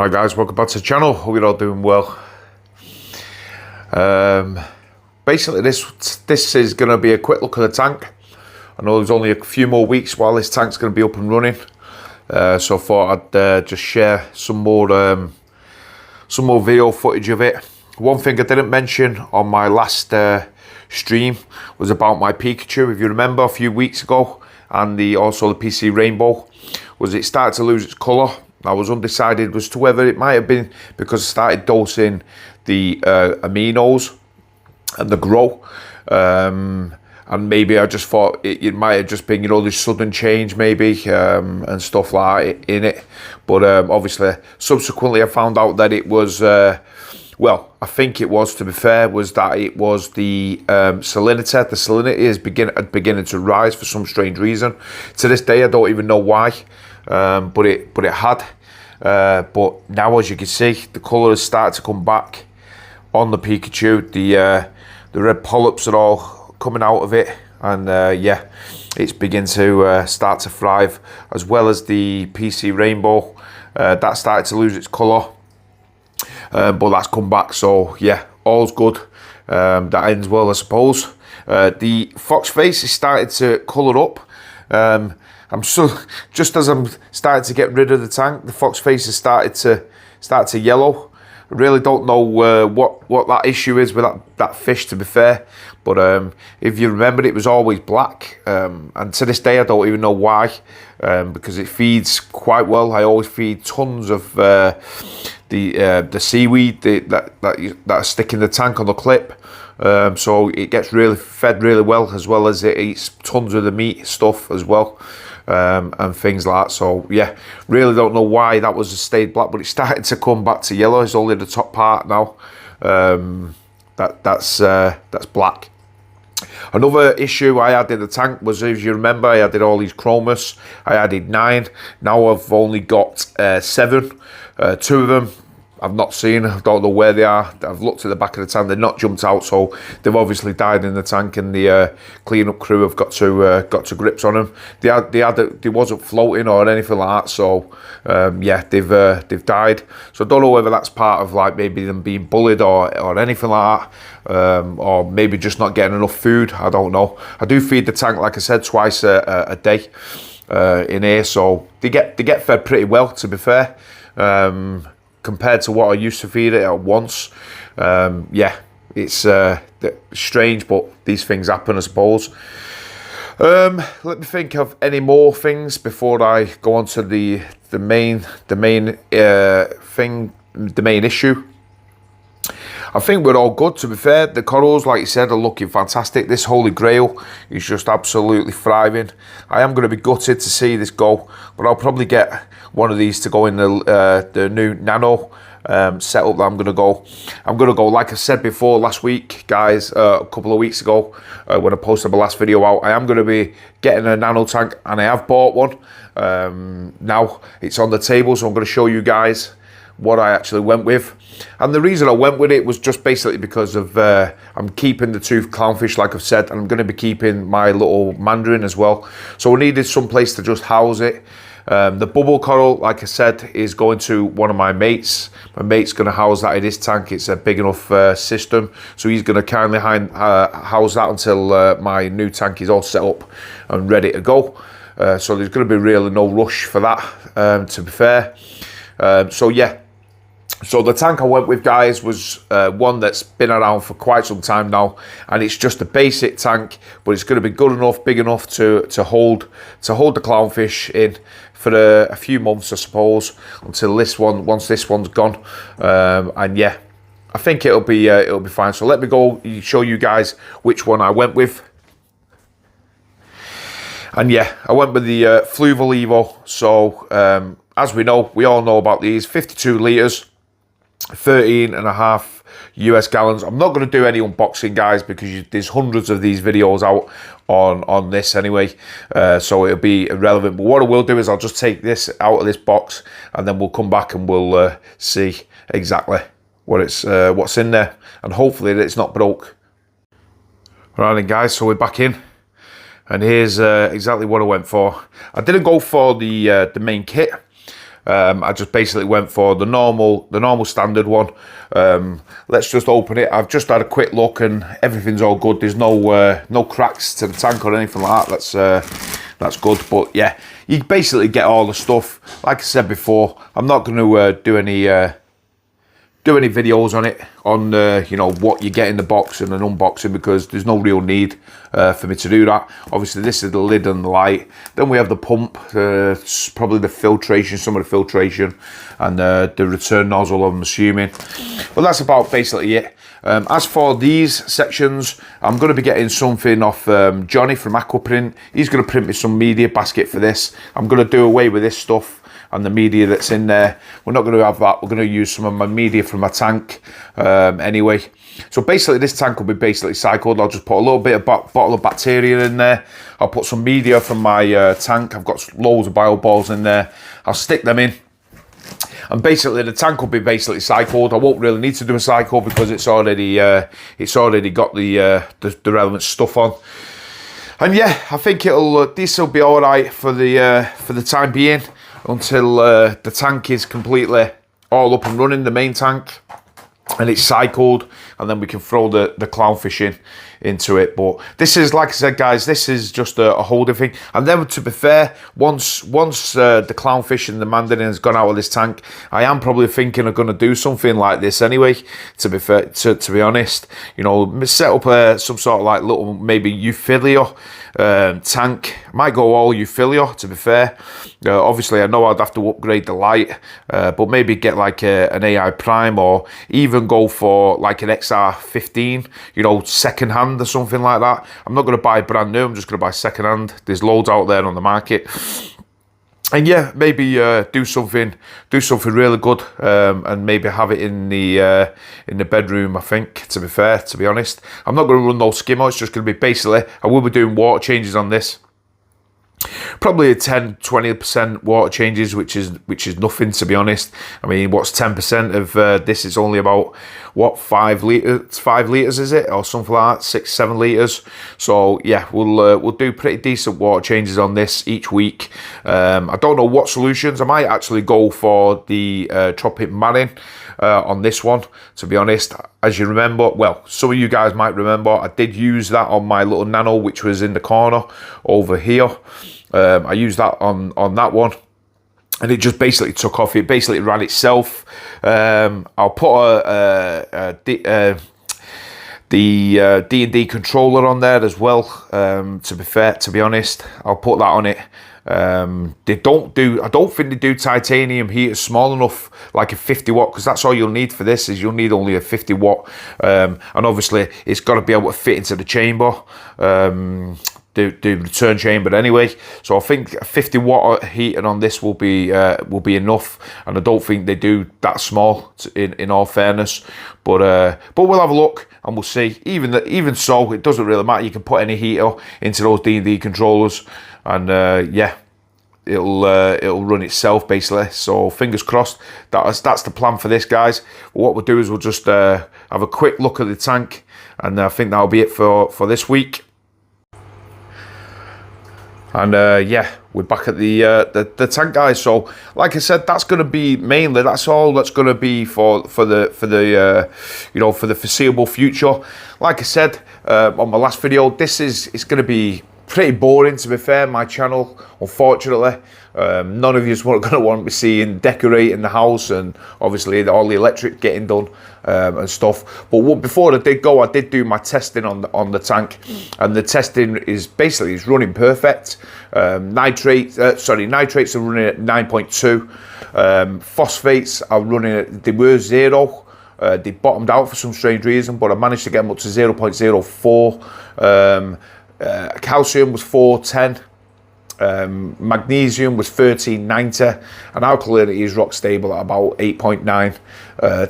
Hi guys, welcome back to the channel. Hope you're all doing well. Basically this is going to be a quick look at the tank. I know there's only a few more weeks while this tank's going to be up and running, so I thought I'd just share some more video footage of it. One thing I didn't mention on my last stream was about my Pikachu. If you remember a few weeks ago, and also the PC Rainbow, was it started to lose its colour. I was undecided as to whether it might have been because I started dosing the aminos and the grow, and maybe I just thought it might have just been, you know, this sudden change maybe, and stuff like in it. But obviously subsequently I found out that it was well, I think it was, to be fair, was that it was the salinity. The salinity is beginning to rise for some strange reason. To this day I don't even know why, but it had. But now, as you can see, the colour has started to come back on the Pikachu. The red polyps are all coming out of it, and yeah, it's beginning to start to thrive, as well as the PC Rainbow. That started to lose its colour, but that's come back, so yeah, all's good. That ends well, I suppose. The fox face is started to colour up. I'm just as I'm starting to get rid of the tank, the fox face has started to yellow. I really don't know what that issue is with that fish, to be fair. But if you remember, it was always black, and to this day I don't even know why, because it feeds quite well. I always feed tons of the seaweed that stick in the tank on the clip. So it gets fed really well as it eats tons of the meat stuff as well, and things like that. So yeah, really don't know why that was stayed black, but it started to come back to yellow. It's only the top part now that's black. Another issue I had in the tank was, if you remember, I added all these chromus. I added 9. Now I've only got 7. 2 of them I've not seen. I don't know where they are. I've looked at the back of the tank. They're not jumped out, so they've obviously died in the tank, and the cleanup crew have got to grips on them. They wasn't floating or anything like that, so yeah, they've died. So I don't know whether that's part of, like, maybe them being bullied or anything like that, or maybe just not getting enough food. I don't know. I do feed the tank, like I said, twice a day in here, so they get fed pretty well, to be fair. Compared to what I used to feed it at once. Yeah, it's strange, but these things happen, I suppose. Let me think of any more things before I go on to the main issue. I think we're all good, to be fair. The corals, like you said, are looking fantastic. This Holy Grail is just absolutely thriving. I am going to be gutted to see this go, but I'll probably get one of these to go in the new Nano setup that I'm going to go. I'm going to go, like I said before last week, guys, a couple of weeks ago, when I posted my last video out, I am going to be getting a Nano tank, and I have bought one. Now it's on the table, so I'm going to show you guys what I actually went with. And the reason I went with it was just basically because of I'm keeping the 2 clownfish, like I've said, and I'm going to be keeping my little mandarin as well. So I needed some place to just house it. The bubble coral, like I said, is going to one of my mates. My mate's going to house that in his tank. It's a big enough system, so he's going to kindly house that until my new tank is all set up and ready to go. So there's going to be really no rush for that, to be fair. So yeah. So the tank I went with, guys, was one that's been around for quite some time now, and it's just a basic tank, but it's going to be good enough, big enough to hold the clownfish in for a few months, I suppose, until once this one's gone. And yeah, I think it'll be fine. So let me go show you guys which one I went with. And yeah, I went with the Fluval Evo. So as we all know about these, 52 litres. 13.5 US gallons. I'm not going to do any unboxing, guys, because there's hundreds of these videos out on this anyway, so it'll be irrelevant. But what I will do is I'll just take this out of this box, and then we'll come back and we'll see exactly what's in there, and hopefully that it's not broke. Right then, guys, so we're back in, and here's exactly what I went for. I didn't go for the main kit. I just basically went for the normal standard one. Let's just open it. I've just had a quick look and everything's all good. There's no cracks to the tank or anything like that. That's good. But yeah, you basically get all the stuff. Like I said before, I'm not going to do any videos on it, on you know, what you get in the box and an unboxing, because there's no real need for me to do that. Obviously this is the lid and the light, then we have the pump, probably the filtration, some of the filtration, and the return nozzle, I'm assuming. But that's about basically it. As for these sections, I'm going to be getting something off Johnny from Aquaprint. He's going to print me some media basket for this. I'm going to do away with this stuff and the media that's in there. We're not going to have that. We're going to use some of my media from my tank anyway. So basically this tank will be basically cycled. I'll just put a little bit of bottle of bacteria in there. I'll put some media from my tank. I've got loads of bio balls in there. I'll stick them in. And basically the tank will be basically cycled. I won't really need to do a cycle because it's already got the relevant stuff on. And yeah, I think this will be all right for the time being, until the tank is completely all up and running, the main tank, and it's cycled, and then we can throw the clownfish into it. But this is, like I said, guys, this is just a holding thing. And then, to be fair, once the clownfish and the mandarin has gone out of this tank, I am probably thinking of going to do something like this anyway, to be fair, to be honest. You know, set up some sort of like little, maybe euphilia tank. Might go all euphilia, to be fair. Obviously I know I'd have to upgrade the light, but maybe get like an AI Prime, or even go for like an XR15, you know, second hand or something like that. I'm not going to buy brand new, I'm just going to buy second hand. There's loads out there on the market. And yeah, maybe do something really good, and maybe have it in the bedroom. I think, to be fair, to be honest, I'm not going to run no skimmer. It's just going to be basically, I will be doing water changes on this. Probably a 10-20% water changes, which is nothing, to be honest. I mean, what's 10% of this? Is only about, what, 5 litres is it, or something like that, 6-7 litres. So yeah, we'll do pretty decent water changes on this each week. I don't know what solutions. I might actually go for the Tropic Marine on this one, to be honest. As you remember, well, some of you guys might remember, I did use that on my little Nano, which was in the corner over here. I used that on that one, and it just basically took off. It basically ran itself. I'll put the D&D controller on there as well. To be honest, I'll put that on it. I don't think they do titanium heaters small enough, like a 50 watt, because that's all you'll need for this. Is you'll need only a 50 watt, and obviously it's got to be able to fit into the chamber, the return chamber anyway. So I think a 50 watt heater on this will be enough, and I don't think they do that small, in all fairness. But we'll have a look and we'll see. Even so, it doesn't really matter. You can put any heater into those D&D controllers, and yeah, it'll run itself basically. So fingers crossed. That's the plan for this, guys. What we'll do is we'll just have a quick look at the tank, and I think that'll be it for this week. And yeah, we're back at the tank, guys. So like I said, that's going to be mainly, that's all that's going to be for the you know, for the foreseeable future. Like I said on my last video, it's going to be pretty boring, to be fair, my channel, unfortunately. None of you are going to want to be seeing decorating the house, and obviously all the electric getting done and stuff. But before I did go, I did do my testing on the tank, and the testing is basically running perfect. Nitrates are running at 9.2. Phosphates are running at, they were 0. They bottomed out for some strange reason, but I managed to get them up to 0.04. Calcium was 410. Magnesium was 1390, and alkalinity is rock stable at about 8.9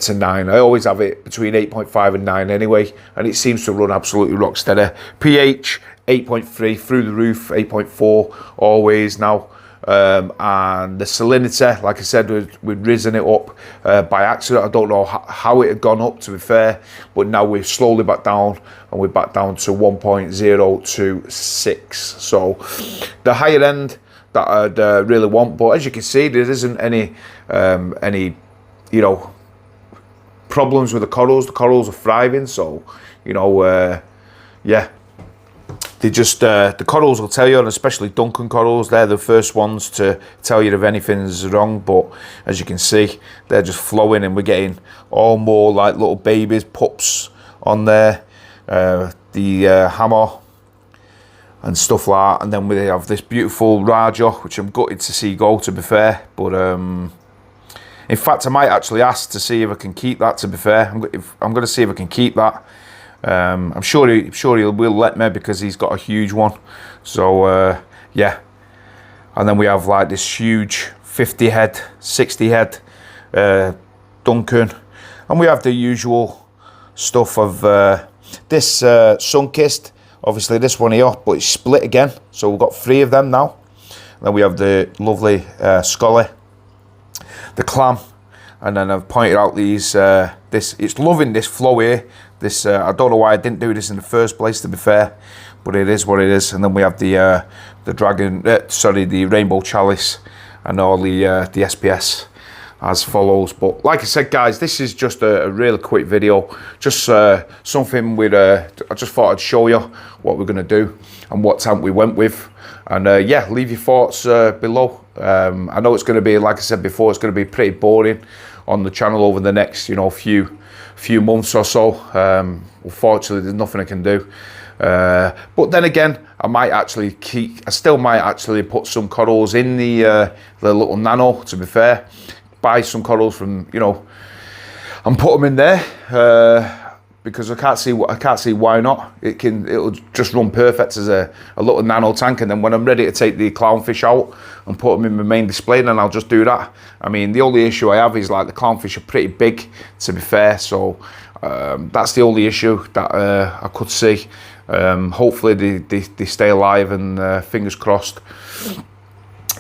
to 9. I always have it between 8.5 and 9 anyway, and it seems to run absolutely rock steady. pH 8.3 through the roof, 8.4 always now. And the salinity, like I said, we'd risen it up by accident. I don't know how it had gone up, to be fair, but now we've slowly back down, and we're back down to 1.026. So the higher end that I'd really want. But as you can see, there isn't any you know, problems with the corals. The corals are thriving, so you know, yeah. They just, the corals will tell you, and especially Duncan corals, they're the first ones to tell you if anything's wrong. But as you can see, they're just flowing, and we're getting all more like little babies, pups on there, the hammer and stuff like that. And then we have this beautiful Raja, which I'm gutted to see go, to be fair. But in fact, I might actually ask to see if I can keep that, to be fair. I'm going to see if I can keep that. I'm sure he will let me, because he's got a huge one. So yeah. And then we have like this huge 50 head, 60 head Duncan, and we have the usual stuff of this sun-kissed. Obviously this one here, but it's split again, so we've got 3 of them now. And then we have the lovely Scully, the clam, and then I've pointed out these it's loving this flow here. This I don't know why I didn't do this in the first place, to be fair, but it is what it is. And then we have the dragon, the rainbow chalice, and all the SPS as follows. But like I said, guys, this is just a really quick video, just something with I just thought I'd show you what we're going to do and what tank we went with. And yeah, leave your thoughts below. I know it's going to be, like I said before, it's going to be pretty boring on the channel over the next, you know, few months or so. Unfortunately, there's nothing I can do. But then again, I still might actually put some corals in the little Nano, to be fair. Buy some corals from, you know, and put them in there. Because I can't see why not. It'll just run perfect as a little Nano tank. And then when I'm ready to take the clownfish out and put them in my main display, then I'll just do that. I mean, the only issue I have is like the clownfish are pretty big, to be fair. So that's the only issue that I could see. Hopefully they stay alive, and fingers crossed.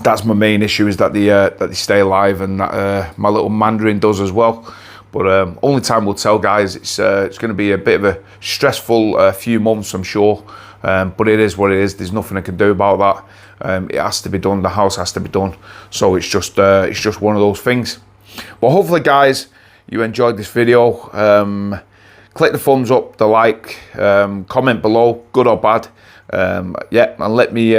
That's my main issue, is that they stay alive, and that my little mandarin does as well. But only time will tell, guys. It's going to be a bit of a stressful few months, I'm sure. But it is what it is. There's nothing I can do about that. It has to be done. The house has to be done. So it's just one of those things. But hopefully, guys, you enjoyed this video. Click the thumbs up, the like, comment below, good or bad. Yeah, and let me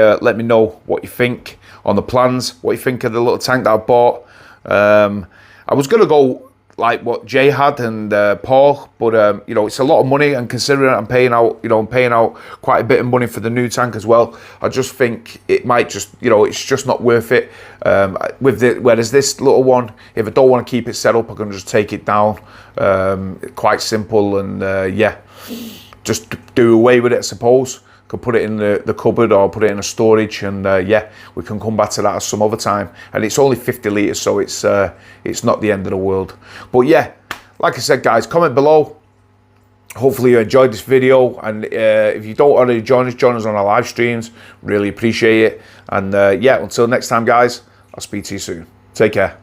know what you think on the plans. What you think of the little tank that I bought. I was gonna go like what Jay had and Paul, but you know, it's a lot of money, and considering I'm paying out quite a bit of money for the new tank as well, I just think it might just, you know, it's just not worth it. Whereas this little one, if I don't want to keep it set up, I can just take it down. Quite simple, and yeah, just do away with it, I suppose. Could put it in the cupboard, or put it in a storage, and yeah, we can come back to that at some other time. And it's only 50 litres, so it's not the end of the world. But yeah, like I said, guys, comment below. Hopefully you enjoyed this video, and if you don't already join us on our live streams. Really appreciate it. And yeah, until next time, guys, I'll speak to you soon. Take care.